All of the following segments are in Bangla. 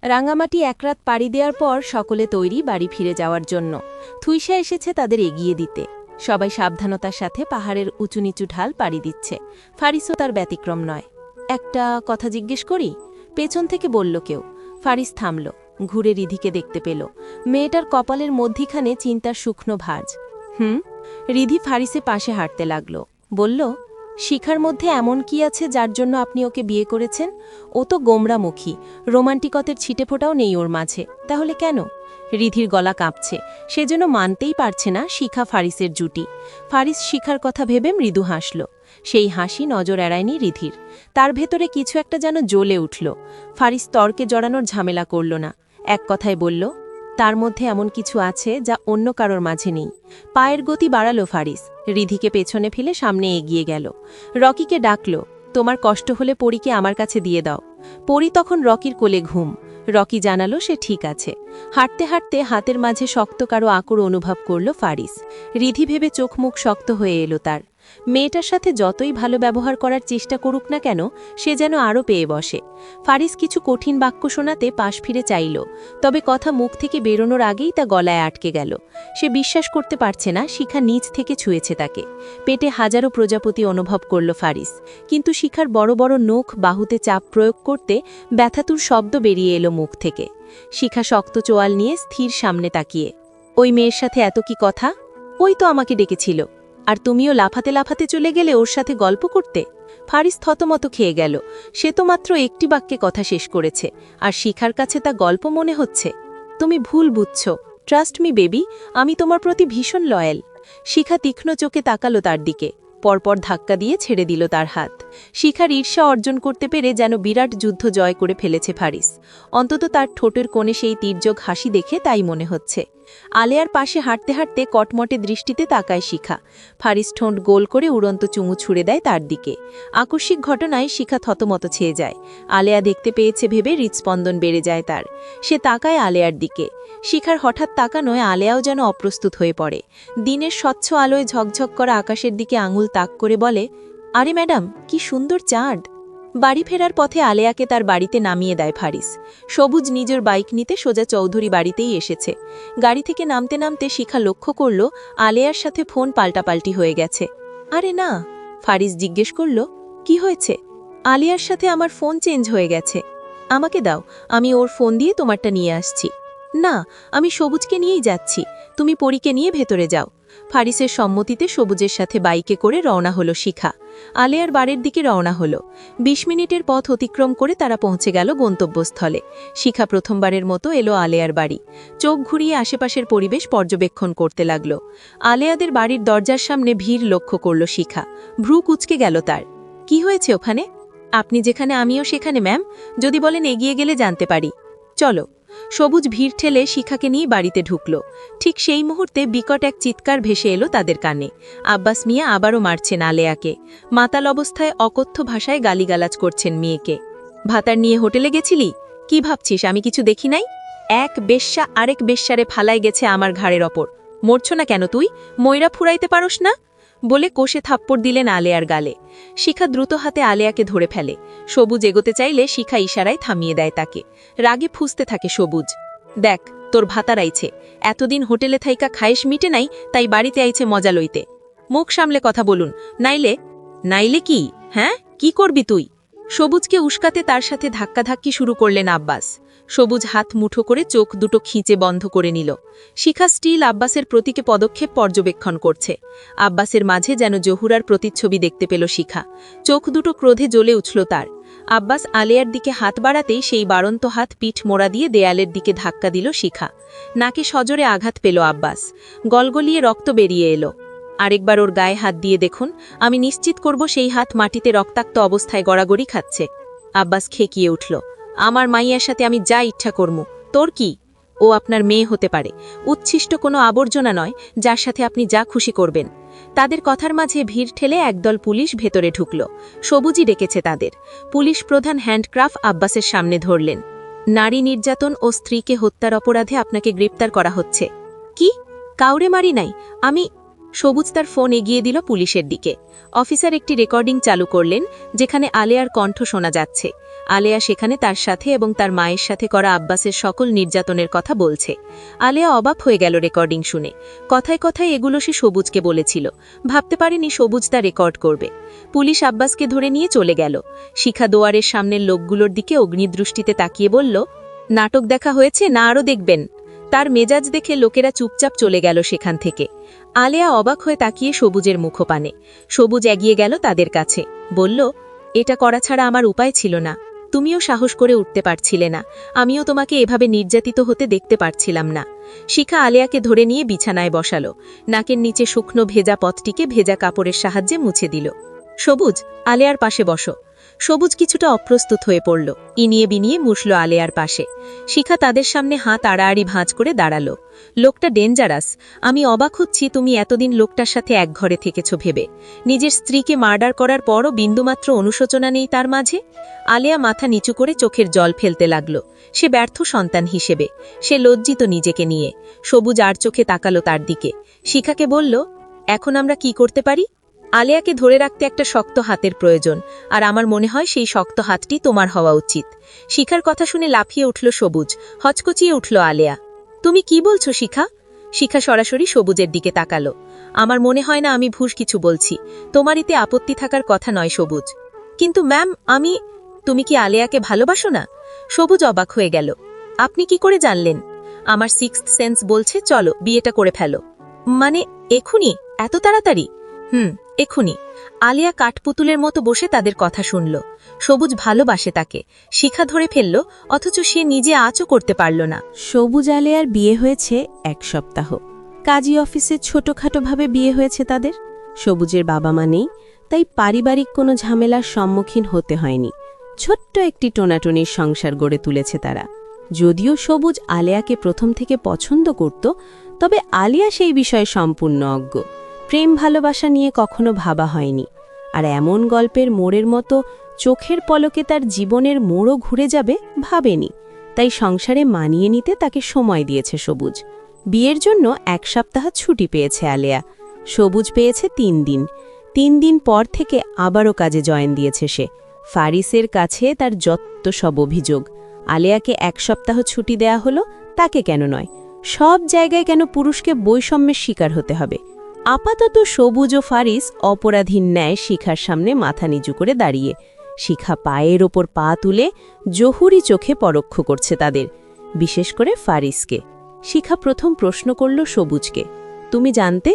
রাঙামাটি এক রাত পাড়ি দেওয়ার পর সকলে তৈরি বাড়ি ফিরে যাওয়ার জন্য। থুইসা এসেছে তাদের এগিয়ে দিতে। সবাই সাবধানতার সাথে পাহাড়ের উঁচু নিচু ঢাল পাড়ি দিচ্ছে। ফারিসও তার ব্যতিক্রম নয়। একটা কথা জিজ্ঞেস করি, পেছন থেকে বলল কেউ। ফারিস থামল, ঘুরে রিধিকে দেখতে পেল। মেয়েটার কপালের মধ্যিখানে চিন্তার শুকনো ভাঁজ। রিধি ফ্যারিসে পাশে হাঁটতে লাগল, বলল, শিখার মধ্যে এমন কি আছে যার জন্য আপনি ওকে বিয়ে করেছেন? ও তো গোমরামুখী, রোমান্টিকতের ছিটেফোঁটাও নেই ওর মাঝে, তাহলে কেন? রিধির গলা কাঁপছে, সেজন্য মানতেই পারছে না শিখা ফারিসের জুটি। ফারিস শিখার কথা ভেবে মৃদু হাসল। সেই হাসি নজর এড়ায়নি রিধির। তার ভেতরে কিছু একটা যেন জ্বলে উঠল। ফারিস তর্কে জড়ানোর ঝামেলা করল না, এক কথায় বলল, তার মধ্যে এমন কিছু আছে যা অন্য কারোর মাঝে নেই। পায়ের গতি বাড়ালো ফারিস, রিধিকে পেছনে ফেলে সামনে এগিয়ে গেল। রকিকে ডাকল, তোমার কষ্ট হলে পরীকে আমার কাছে দিয়ে দাও। পরী তখন রকির কোলে ঘুম। রকি জানালো সে ঠিক আছে। হাঁটতে হাঁটতে হাতের মাঝে শক্ত কারো আকুর অনুভব করল ফারিস। রিধি ভেবে চোখ মুখ শক্ত হয়ে এলো তার। মেয়েটার সাথে যতই ভালো ব্যবহার করার চেষ্টা করুক না কেন, সে যেন আরও পেয়ে বসে। ফারিস কিছু কঠিন বাক্য শোনাতে পাশ ফিরে চাইল, তবে কথা মুখ থেকে বেরোনোর আগেই তা গলায় আটকে গেল। সে বিশ্বাস করতে পারছে না শিখা নিচ থেকে ছুঁয়েছে তাকে। পেটে হাজারো প্রজাপতি অনুভব করল ফারিস, কিন্তু শিখার বড় বড় নখ বাহুতে চাপ প্রয়োগ করতে ব্যথাতুর শব্দ বেরিয়ে এলো মুখ থেকে। শিখা শক্ত চোয়াল নিয়ে স্থির সামনে তাকিয়ে, ওই মেয়ের সাথে এত কি কথা? ওই তো আমাকে ডেকেছিল, আর তুমিও লাফাতে লাফাতে চলে গেলে ওর সাথে গল্প করতে। ফারিস থতমত খেয়ে গেল। সে তো মাত্র একটি বাক্যে কথা শেষ করেছে, আর শিখার কাছে তা গল্প মনে হচ্ছে। তুমি ভুল বুঝছ, ট্রাস্ট মি বেবি, আমি তোমার প্রতি ভীষণ লয়াল। শিখা তীক্ষ্ণ চোখে তাকালো তার দিকে, পরপর ধাক্কা দিয়ে ছেড়ে দিল তার হাত। শিখার ঈর্ষা অর্জন করতে পেরে যেন বিরাট যুদ্ধ জয় করে ফেলেছে ফারিস। অন্তত তার ঠোঁটের কোণে সেই তীর্যক হাসি দেখে তাই মনে হচ্ছে। আলেয়ার পাশে হাঁটতে হাঁটতে কটমটে দৃষ্টিতে তাকায় শিখা। ফারিস ঠোঁট গোল করে উড়ন্ত চুমু ছুড়ে দেয় তার দিকে। আকস্মিক ঘটনায় শিখা থতমত ছেয়ে যায়। আলেয়া দেখতে পেয়েছে ভেবে হৃৎস্পন্দন বেড়ে যায় তার। সে তাকায় আলেয়ার দিকে। শিখার হঠাৎ তাকানোয় আলেয়াও যেন অপ্রস্তুত হয়ে পড়ে। দিনের স্বচ্ছ আলোয় ঝকঝক করা আকাশের দিকে আঙুল তাক করে বলে, আরে ম্যাডাম, কি সুন্দর চাঁদ। বাড়ি ফেরার পথে আলেয়াকে তার বাড়িতে নামিয়ে দেয় ফারিস। সবুজ নিজের বাইক নিতে সোজা চৌধুরী বাড়িতেই এসেছে। গাড়ি থেকে নামতে নামতে শিখা লক্ষ্য করল আলেয়ার সাথে ফোন পাল্টাপাল্টি হয়ে গেছে। আরে না, ফারিস জিজ্ঞেস করল, কি হয়েছে? আলিয়ার সাথে আমার ফোন চেঞ্জ হয়ে গেছে। আমাকে দাও, আমি ওর ফোন দিয়ে তোমারটা নিয়ে আসছি। না, আমি সবুজকে নিয়েই যাচ্ছি, তুমি পরীকে নিয়ে ভেতরে যাও। ফারিসের সম্মতিতে সবুজের সাথে বাইকে করে রওনা হলো শিখা। আলেয়ার বাড়ির দিকে রওনা হলো। ২০ মিনিটের পথ অতিক্রম করে তারা পৌঁছে গেল গন্তব্যস্থলে। শিখা প্রথমবারের মতো এলো আলেয়ার বাড়ি। চোখ ঘুরিয়ে আশেপাশের পরিবেশ পর্যবেক্ষণ করতে লাগল। আলেয়াদের বাড়ির দরজার সামনে ভিড় লক্ষ্য করল শিখা। ভ্রু কুঁচকে গেল তার। কি হয়েছে ওখানে? আপনি যেখানে আমিও সেখানে ম্যাম, যদি বলেন এগিয়ে গেলে জানতে পারি। চলো। সবুজ ভিড় ঠেলে শিখাকে নিয়ে বাড়িতে ঢুকল। ঠিক সেই মুহূর্তে বিকট এক চিৎকার ভেসে এলো তাদের কানে। আব্বাস মিয়া আবারও মারছেন আলেয়াকে। মাতাল অবস্থায় অকথ্য ভাষায় গালিগালাজ করছেন মেয়েকে। ভাতার নিয়ে হোটেলে গেছিলি? কি ভাবছিস আমি কিছু দেখি নাই? এক বেশ্যা আরেক বেশ্যারে ফালাই গেছে আমার ঘাড়ের ওপর। মরছ না কেন তুই? ময়রা ফুরাইতে পারস না? বলে কষে থাপ্পড় দিলেন আলেয়ার গালে। শিখা দ্রুত হাতে আলেয়াকে ধরে ফেলে। সবুজ এগোতে চাইলে শিখা ইশারায় থামিয়ে দেয় তাকে। রাগে ফুঁসতে থাকে সবুজ। দেখ, তোর ভাতার আইছে, এতদিন হোটেলে থাইকা খায়েশ মিটে নাই, তাই বাড়িতে আইছে মজা লইতে। মুখ সামলে কথা বলুন, নাইলে। নাইলে কি? হ্যাঁ, কি করবি তুই? সবুজকে উস্কাতে তার সাথে ধাক্কাধাক্কি শুরু করলেন আব্বাস। সবুজ হাত মুঠো করে চোখ দুটো খিঁচে বন্ধ করে নিল। শিখা স্টিল আব্বাসের প্রতীকে পদক্ষেপ পর্যবেক্ষণ করছে। আব্বাসের মাঝে যেন জহুরার প্রতিচ্ছবি দেখতে পেল শিখা। চোখ দুটো ক্রোধে জ্বলে উঠল তার। আব্বাস আলেয়ার দিকে হাত বাড়াতেই সেই বাড়ন্ত হাত পিঠ মোড়া দিয়ে দেয়ালের দিকে ধাক্কা দিল শিখা। নাকে সজোরে আঘাত পেল আব্বাস। গলগলিয়ে রক্ত বেরিয়ে এলো। আরেকবার ওর গায়ে হাত দিয়ে দেখুন, আমি নিশ্চিত করব সেই হাত মাটিতে রক্তাক্ত অবস্থায় গড়াগড়ি খাচ্ছে। আব্বাস খেকিয়ে উঠল। আমার মাইয়ার সাথে আমি যা ইচ্ছা করমু, তোর কি? ও আপনার মেয়ে হতে পারে, উচ্ছিষ্ট কোনো আবর্জনা নয় যার সাথে আপনি যা খুশি করবেন। তাদের কথার মাঝে ভিড় ঠেলে একদল পুলিশ ভেতরে ঢুকল। সবুজই ডেকেছে তাদের। পুলিশ প্রধান হ্যান্ডক্রাফট আব্বাসের সামনে ধরলেন। নারী নির্যাতন ও স্ত্রীকে হত্যার অপরাধে আপনাকে গ্রেপ্তার করা হচ্ছে। কি? কাউরে মারি নাই আমি। সবুজ তার ফোন এগিয়ে দিল পুলিশের দিকে। অফিসার একটি রেকর্ডিং চালু করলেন, যেখানে আলেয়ার কণ্ঠ শোনা যাচ্ছে। আলেয়া সেখানে তার সাথে এবং তার মায়ের সাথে করা আব্বাসের সকল নির্যাতনের কথা বলছে। আলেয়া অবাক হয়ে গেল রেকর্ডিং শুনে। কথায় কথায় এগুলো সে সবুজকে বলেছিল। ভাবতে পারেনি সবুজ তা রেকর্ড করবে। পুলিশ আব্বাসকে ধরে নিয়ে চলে গেল। শিখা দোয়ারের সামনের লোকগুলোর দিকে অগ্নিদৃষ্টিতে তাকিয়ে বলল, নাটক দেখা হয়েছে না আরও দেখবেন? তার মেজাজ দেখে লোকেরা চুপচাপ চলে গেল সেখান থেকে। আলেয়া অবাক হয়ে তাকিয়ে সবুজের মুখপানে। সবুজ এগিয়ে গেল তাদের কাছে, বলল, এটা করা ছাড়া আমার উপায় ছিল না। তুমিও সাহস করে উঠতে পারছিলে না, আমিও তোমাকে এভাবে নির্যাতিত হতে দেখতে পারছিলাম না। শিখা আলেয়াকে ধরে নিয়ে বিছানায় বসালো। নাকের নিচে শুকনো ভেজা পথটিকে ভেজা কাপড়ের সাহায্যে মুছে দিল। সবুজ, আলেয়ার পাশে বসো। সবুজ কিছুটা অপ্রস্তুত হয়ে পড়ল। ইনিয়ে বিনিয়ে মুছল আলেয়ার পাশে। শিখা তাদের সামনে হাত আড়াআড়ি ভাঁজ করে দাঁড়ালো। লোকটা ডেঞ্জারাস। আমি অবাক হচ্ছি তুমি এতদিন লোকটার সাথে এক ঘরে থেকেছ ভেবে। নিজের স্ত্রীকে মার্ডার করার পরও বিন্দুমাত্র অনুশোচনা নেই তার মাঝে। আলেয়া মাথা নিচু করে চোখের জল ফেলতে লাগল। সে ব্যর্থ সন্তান হিসেবে। সে লজ্জিত নিজেকে নিয়ে। সবুজ আর চোখে তাকালো তার দিকে। শিখাকে বলল, এখন আমরা কি করতে পারি? আলেয়াকে ধরে রাখতে একটা শক্ত হাতের প্রয়োজন, আর আমার মনে হয় সেই শক্ত হাতটি তোমার হওয়া উচিত। শিখার কথা শুনে লাফিয়ে উঠল সবুজ। হচকচিয়ে উঠল আলেয়া। তুমি কি বলছো শিখা? শিখা সরাসরি সবুজের দিকে তাকালো। আমার মনে হয় না আমি ভুল কিছু বলছি। তোমার এতে আপত্তি থাকার কথা নয় সবুজ। কিন্তু ম্যাম, তুমি কি আলেয়াকে ভালোবাসো না? সবুজ অবাক হয়ে গেল। আপনি কি করে জানলেন? আমার সিক্সথ সেন্স বলছে চলো বিয়েটা করে ফেলো। মানে এখুনি? এত তাড়াতাড়ি? এখুনি। আলিয়া কাঠপুতুলের মতো বসে তাদের কথা শুনল। সবুজ ভালোবাসে তাকে। শিখা ধরে ফেলল, অথচ সে নিজে আঁচও করতে পারল না। সবুজ আলেয়ার বিয়ে হয়েছে 1 সপ্তাহ। কাজী অফিসে ছোটখাটোভাবে বিয়ে হয়েছে তাদের। সবুজের বাবা মা নেই, তাই পারিবারিক কোনো ঝামেলার সম্মুখীন হতে হয়নি। ছোট্ট একটি টোনাটনির সংসার গড়ে তুলেছে তারা। যদিও সবুজ আলেয়াকে প্রথম থেকে পছন্দ করত, তবে আলিয়া সেই বিষয়ে সম্পূর্ণ অজ্ঞ। প্রেম ভালোবাসা নিয়ে কখনো ভাবা হয়নি। আর এমন গল্পের মোড়ের মতো চোখের পলকে তার জীবনের মোড়ও ঘুরে যাবে ভাবেনি। তাই সংসারে মানিয়ে নিতে তাকে সময় দিয়েছে সবুজ। বিয়ের জন্য 1 সপ্তাহ ছুটি পেয়েছে আলেয়া। সবুজ পেয়েছে 3 দিন। 3 দিন পর থেকে আবারও কাজে জয়েন দিয়েছে সে। ফারিসের কাছে তার যত সব অভিযোগ। আলেয়াকে 1 সপ্তাহ ছুটি দেয়া হলো, তাকে কেন নয়? সব জায়গায় কেন পুরুষকে বৈষম্যের শিকার হতে হবে? আপাতত সবুজ ও ফারিস অপরাধীর ন্যায় শিখার সামনে মাথা নিচু করে দাঁড়িয়ে। শিখা পায়ের ওপর পা তুলে জহুরি চোখে পরোক্ষ করছে তাদের, বিশেষ করে ফারিসকে। শিখা প্রথম প্রশ্ন করল সবুজকে, তুমি জানতে?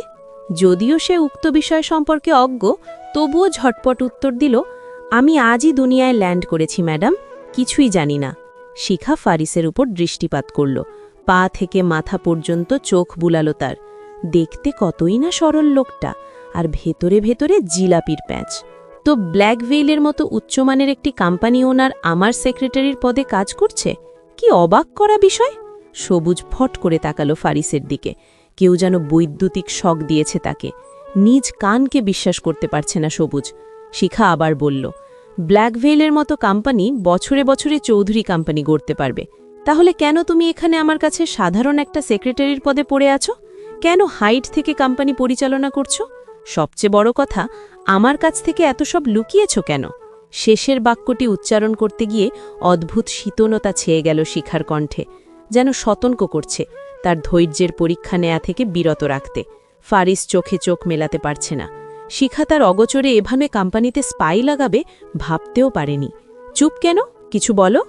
যদিও সে উক্ত বিষয় সম্পর্কে অজ্ঞ, তবুও ঝটপট উত্তর দিল, আমি আজই দুনিয়ায় ল্যান্ড করেছি ম্যাডাম, কিছুই জানি না। শিখা ফারিসের উপর দৃষ্টিপাত করল। পা থেকে মাথা পর্যন্ত চোখ বুলালো তার। দেখতে কতই না সরল লোকটা, আর ভেতরে ভেতরে জিলাপির প্যাঁচ। তো ব্ল্যাকভেইলের মতো উচ্চমানের একটি কোম্পানি ওনার আমার সেক্রেটারির পদে কাজ করছে? কি অবাক করা বিষয়! সবুজ ফট করে তাকালো ফারিসের দিকে। কেউ যেন বৈদ্যুতিক শক দিয়েছে তাকে। নিজ কানকে বিশ্বাস করতে পারছে না সবুজ। শিখা আবার বলল, ব্ল্যাকভেইলের মতো কোম্পানি বছরে বছরে চৌধুরী কোম্পানি গড়তে পারবে। তাহলে কেন তুমি এখানে আমার কাছে সাধারণ একটা সেক্রেটারির পদে পড়ে আছো? কেন হাইট থেকে কোম্পানি পরিচালনা করছো? সবচেয়ে বড় কথা, আমার কাছ থেকে এত সব লুকিয়েছ কেন? শেষের বাক্যটি উচ্চারণ করতে গিয়ে অদ্ভুত শীতলতা ছেয়ে গেল শিখার কণ্ঠে, যেন সতর্ক করছে তার ধৈর্যের পরীক্ষা নেয়া থেকে বিরত রাখতে। ফারিস চোখে চোখ মেলাতে পারছে না। শিখা তার অগোচরে এভাবে কোম্পানিতে স্পাই লাগাবে ভাবতেও পারেনি। চুপ কেন? কিছু বলো।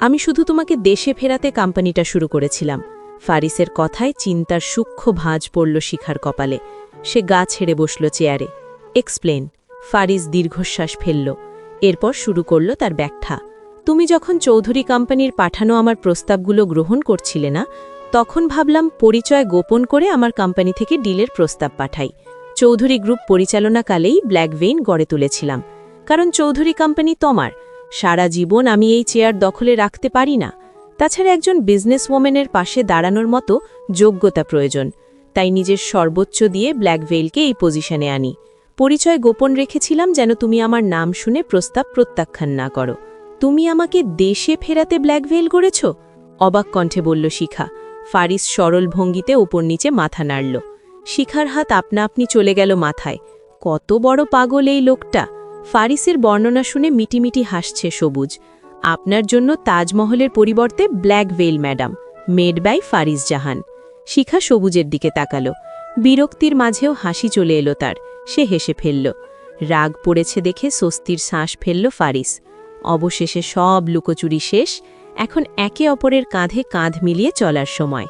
আমি শুধু তোমাকে দেশে ফেরাতে কোম্পানিটা শুরু করেছিলাম। ফারিসের কথায় চিন্তার সূক্ষ্ম ভাঁজ পড়ল শিখার কপালে। সে গা ছেড়ে বসল চেয়ারে। এক্সপ্লেন। ফারিস দীর্ঘশ্বাস ফেলল। এরপর শুরু করল তার ব্যাখ্যা। তুমি যখন চৌধুরী কোম্পানির পাঠানো আমার প্রস্তাবগুলো গ্রহণ করছিলে না, তখন ভাবলাম পরিচয় গোপন করে আমার কোম্পানি থেকে ডিলের প্রস্তাব পাঠাই। চৌধুরী গ্রুপ পরিচালনাকালেই ব্ল্যাকভেইন গড়ে তুলেছিলাম। কারণ চৌধুরী কোম্পানি তোমার। সারা জীবন আমি এই চেয়ার দখলে রাখতে পারি না। তাছাড়া একজন বিজনেসওম্যানের পাশে দাঁড়ানোর মতো যোগ্যতা প্রয়োজন। তাই নিজের সর্বোচ্চ দিয়ে ব্ল্যাকভেইলকে এই পজিশনে আনি। পরিচয় গোপন রেখেছিলাম যেন তুমি আমার নাম শুনে প্রস্তাব প্রত্যাখ্যান না করো। তুমি আমাকে দেশে ফেরাতে ব্ল্যাকভেইল করেছ? অবাক কণ্ঠে বলল শিখা। ফারিস সরল ভঙ্গিতে ওপর নিচে মাথা নাড়ল। শিখার হাত আপনা আপনি চলে গেল মাথায়। কত বড় পাগল এই লোকটা! ফারিসের বর্ণনা শুনে মিটিমিটি হাসছে সবুজ। আপনার জন্য তাজমহলের পরিবর্তে black veil madam, made by Faris Jahan. Shikha সবুজের দিকে তাকালো। বিরক্তির মাঝেও হাসি চলে এলো তার। সে হেসে ফেলল। রাগ পড়েছে দেখে স্বস্তির শ্বাস ফেলল ফারিস। অবশেষে সব লুকোচুরি শেষ। এখন একে অপরের কাঁধে কাঁধ মিলিয়ে চলার সময়।